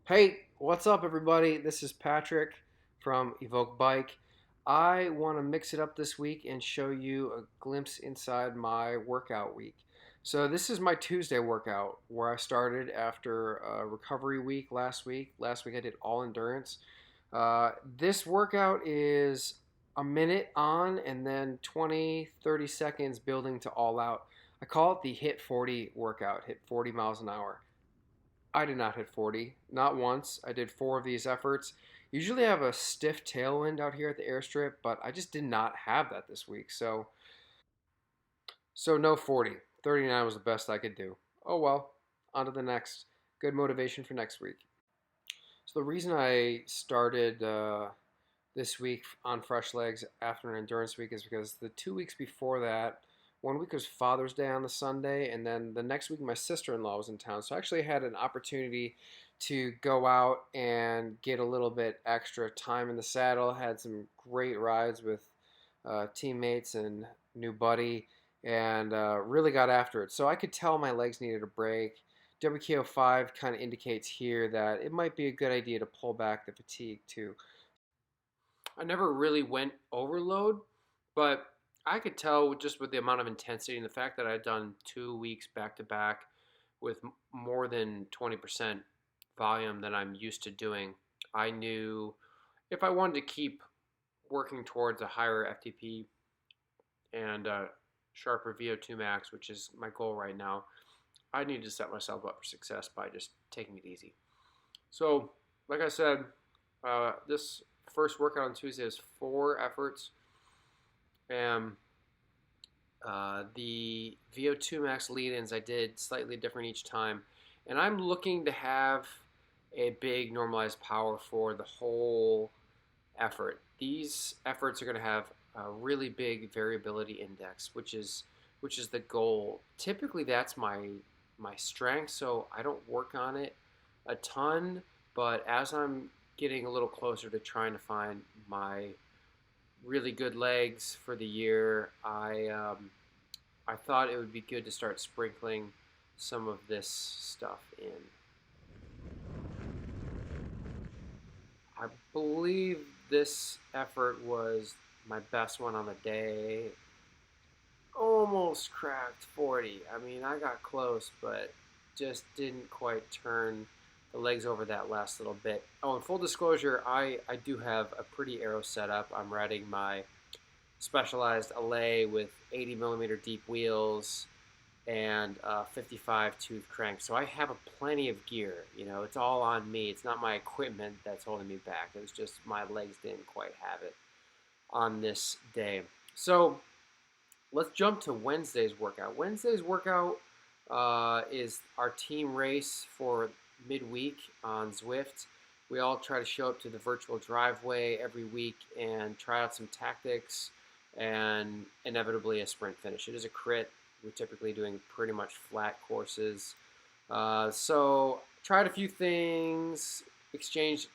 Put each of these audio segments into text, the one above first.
Hey, what's up, everybody? This is Patrick from Evoke Bike. I want to mix it up this week and show you a glimpse inside my workout week. So, this is my Tuesday workout where I started after a recovery week last week. Last week I did all endurance. This workout is a minute on and then 20, 30 seconds building to all out. I call it the Hit 40 workout, hit 40 miles an hour. I did not hit 40, not once. I did four of these efforts. Usually I have a stiff tailwind out here at the airstrip, but I just did not have that this week. So no 40. 39 was the best I could do. Oh well, on to the next. Good motivation for next week. So the reason I started this week on fresh legs after an endurance week is because the 2 weeks before that, one week was Father's Day on the Sunday, and then the next week my sister-in-law was in town. So I actually had an opportunity to go out and get a little bit extra time in the saddle. Had some great rides with teammates and new buddy, and really got after it. So I could tell my legs needed a break. WKO5 kind of indicates here that it might be a good idea to pull back the fatigue too. I never really went overload, but I could tell just with the amount of intensity and the fact that I'd done 2 weeks back to back with more than 20% volume than I'm used to doing. I knew if I wanted to keep working towards a higher FTP and sharper VO2 max, which is my goal right now, I need to set myself up for success by just taking it easy. So, like I said, this first workout on Tuesday is 4 efforts, and the VO2 max lead-ins I did slightly different each time, and I'm looking to have a big normalized power for the whole effort. These efforts are going to have a really big variability index, which is the goal. Typically, that's my strength, so I don't work on it a ton. But as I'm getting a little closer to trying to find my really good legs for the year, I thought it would be good to start sprinkling some of this stuff in. I believe this effort was my best one on the day. Almost cracked 40. I mean, I got close, but just didn't quite turn the legs over that last little bit. Oh, and full disclosure, I do have a pretty aero setup. I'm riding my Specialized Allay with 80 millimeter deep wheels and 55 tooth crank. So I have a plenty of gear. It's all on me. It's not my equipment that's holding me back. It was just my legs didn't quite have it on this day. So let's jump to Wednesday's workout. Wednesday's workout is our team race for midweek on Zwift. We all try to show up to the virtual driveway every week and try out some tactics and inevitably a sprint finish. It is a crit. We're typically doing pretty much flat courses. So tried a few things, exchanged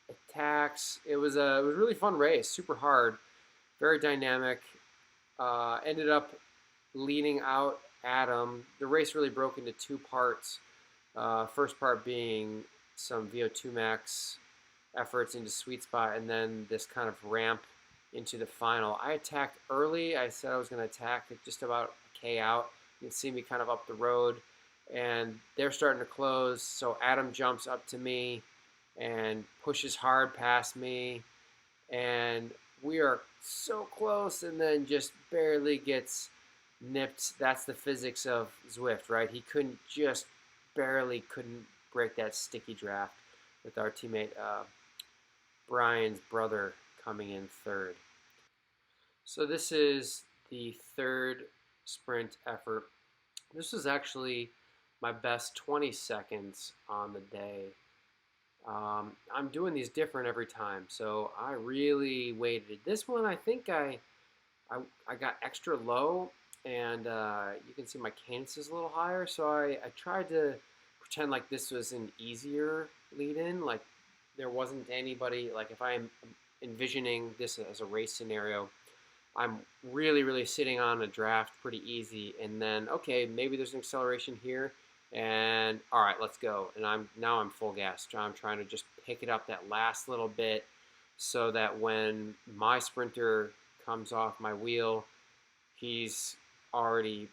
attacks. It was a really fun race, super hard, very dynamic. Ended up leading out Adam. The race really broke into 2 parts. First part being some VO2 max efforts into sweet spot, and then this kind of ramp into the final. I attacked early. I said I was going to attack at just about a K out. You can see me kind of up the road, and they're starting to close. So Adam jumps up to me and pushes hard past me, and we are so close, and then just barely gets nipped. That's the physics of Zwift, right? He couldn't break that sticky draft with our teammate Brian's brother coming in third. So this is the third sprint effort. This was actually my best 20 seconds on the day. I'm doing these different every time, so I really waited. This one, I think I got extra low, and you can see my cadence is a little higher, so I tried to pretend like this was an easier lead-in, like there wasn't anybody, like if I'm envisioning this as a race scenario, I'm really, really sitting on a draft pretty easy, and then, okay, maybe there's an acceleration here, And all right, let's go. And I'm full gas. I'm trying to just pick it up that last little bit so that when my sprinter comes off my wheel, he's already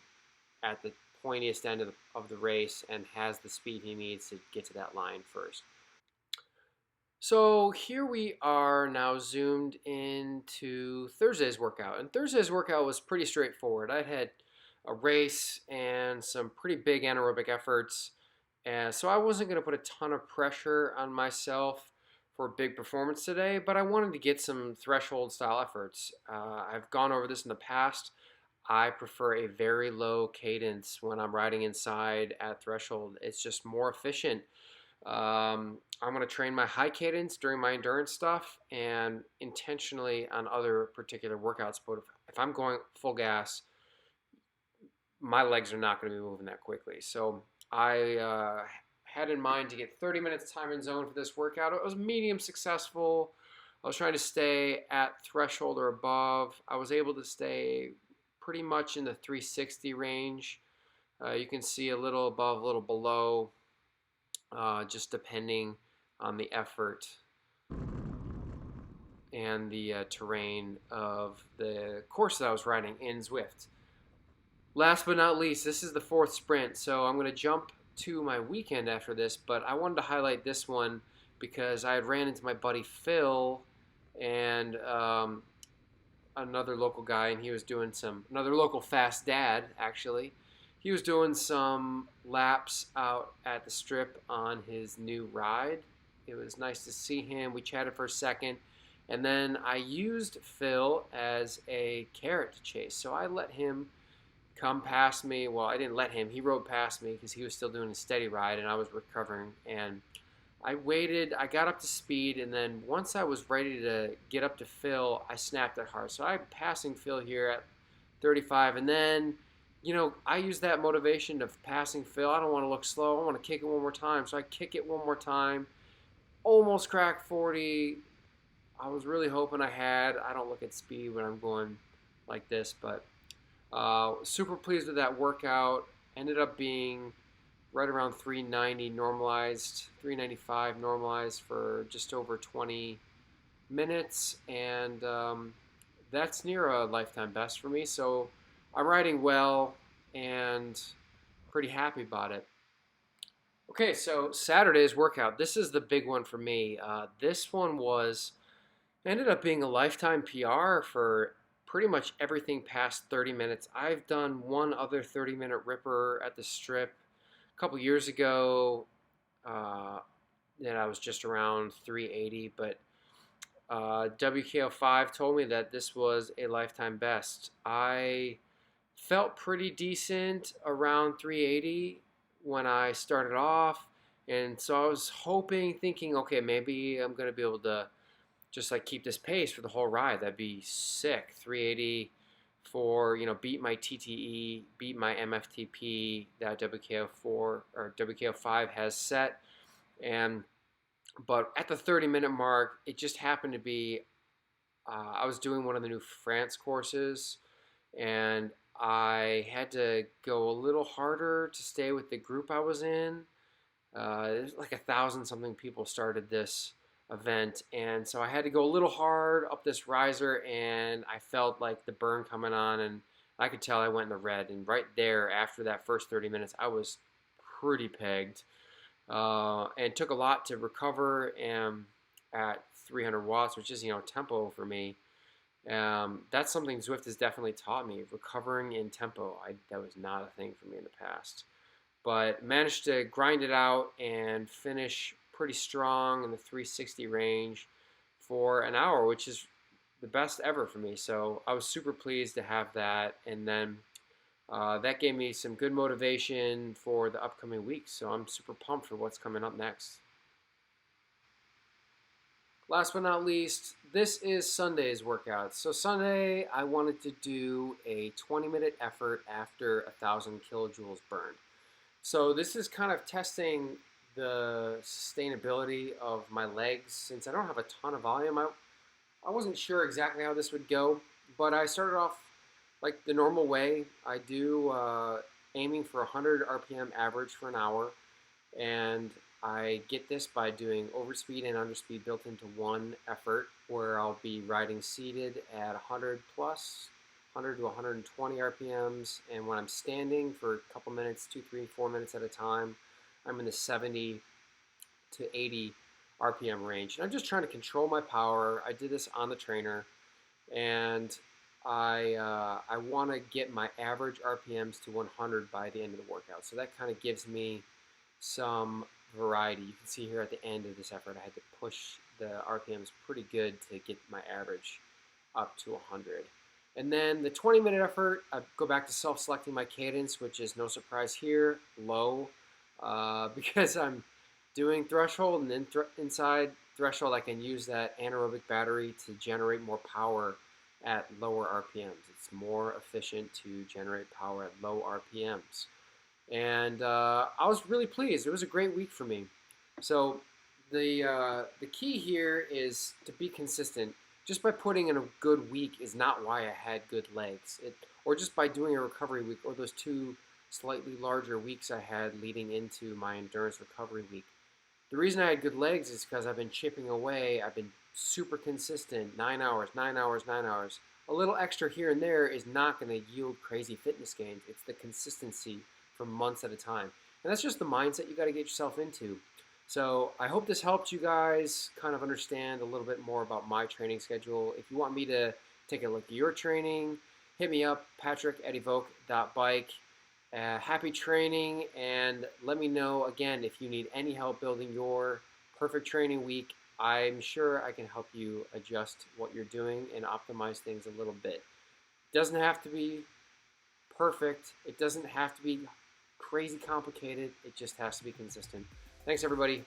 at the pointiest end of the race and has the speed he needs to get to that line first. So here we are now zoomed into Thursday's workout. And Thursday's workout was pretty straightforward. I had a race and some pretty big anaerobic efforts. And so I wasn't going to put a ton of pressure on myself for a big performance today, but I wanted to get some threshold style efforts. I've gone over this in the past. I prefer a very low cadence when I'm riding inside at threshold. It's just more efficient. I'm going to train my high cadence during my endurance stuff and intentionally on other particular workouts. But if I'm going full gas, my legs are not going to be moving that quickly. So I had in mind to get 30 minutes time in zone for this workout. It was medium successful. I was trying to stay at threshold or above. I was able to stay pretty much in the 360 range. You can see a little above, a little below, just depending on the effort and the terrain of the course that I was riding in Zwift. Last but not least, this is the fourth sprint, so I'm going to jump to my weekend after this, but I wanted to highlight this one because I had ran into my buddy Phil and another local guy, and he was doing another local fast dad, actually. He was doing some laps out at the strip on his new ride. It was nice to see him. We chatted for a second, and then I used Phil as a carrot to chase. So I let him come past me. Well, I didn't let him. He rode past me because he was still doing a steady ride, and I was recovering. And I waited. I got up to speed, and then once I was ready to get up to Phil, I snapped it hard. So I'm passing Phil here at 35, and then I use that motivation of passing Phil. I don't want to look slow. I want to kick it one more time. So I kick it one more time. Almost cracked 40. I was really hoping I had. I don't look at speed when I'm going like this, but super pleased with that workout. Ended up being right around 390 normalized, 395 normalized for just over 20 minutes, and that's near a lifetime best for me. So I'm riding well and pretty happy about it. Okay, so Saturday's workout. This is the big one for me. This one ended up being a lifetime PR for pretty much everything past 30 minutes. I've done one other 30-minute ripper at the strip a couple years ago. That I was just around 380, but WKO5 told me that this was a lifetime best. I felt pretty decent around 380 when I started off, and so I was thinking, okay, maybe I'm going to be able to just like keep this pace for the whole ride. That'd be sick. 380 for, beat my TTE, beat my MFTP that WKO4 or WKO5 has set. But at the 30-minute mark, it just happened to be I was doing one of the new France courses, and I had to go a little harder to stay with the group I was in. There's like 1,000 something people started this event, and so I had to go a little hard up this riser, and I felt like the burn coming on, and I could tell I went in the red. And right there, after that first 30 minutes, I was pretty pegged, and took a lot to recover at 300 watts, which is tempo for me. That's something Zwift has definitely taught me, recovering in tempo. That was not a thing for me in the past, but managed to grind it out and finish pretty strong in the 360 range for an hour, which is the best ever for me. So I was super pleased to have that, and then that gave me some good motivation for the upcoming weeks. So I'm super pumped for what's coming up next. Last but not least, this is Sunday's workout. So Sunday, I wanted to do a 20-minute effort after 1,000 kilojoules burned. So this is kind of testing the sustainability of my legs since I don't have a ton of volume. I wasn't sure exactly how this would go, but I started off like the normal way. I do aiming for 100 RPM average for an hour, and I get this by doing overspeed and underspeed built into one effort, where I'll be riding seated at 100 plus, 100 to 120 RPMs, and when I'm standing for a couple minutes, 2, 3, 4 minutes at a time, I'm in the 70 to 80 RPM range. And I'm just trying to control my power. I did this on the trainer, and I want to get my average RPMs to 100 by the end of the workout. So that kind of gives me some variety. You can see here at the end of this effort, I had to push the RPMs pretty good to get my average up to 100. And then the 20-minute effort, I go back to self-selecting my cadence, which is no surprise here, low, because I'm doing threshold, and then inside threshold, I can use that anaerobic battery to generate more power at lower RPMs. It's more efficient to generate power at low RPMs. And I was really pleased. It was a great week for me. So the key here is to be consistent. Just by putting in a good week is not why I had good legs. Or just by doing a recovery week, or those 2 slightly larger weeks I had leading into my endurance recovery week. The reason I had good legs is because I've been chipping away. I've been super consistent, 9 hours, 9 hours, 9 hours. A little extra here and there is not going to yield crazy fitness gains. It's the consistency for months at a time. And that's just the mindset you got to get yourself into. So I hope this helped you guys kind of understand a little bit more about my training schedule. If you want me to take a look at your training, hit me up, patrick@evoke.bike. Happy training, and let me know again if you need any help building your perfect training week. I'm sure I can help you adjust what you're doing and optimize things a little bit. It doesn't have to be perfect. It doesn't have to be crazy complicated. It just has to be consistent. Thanks, everybody.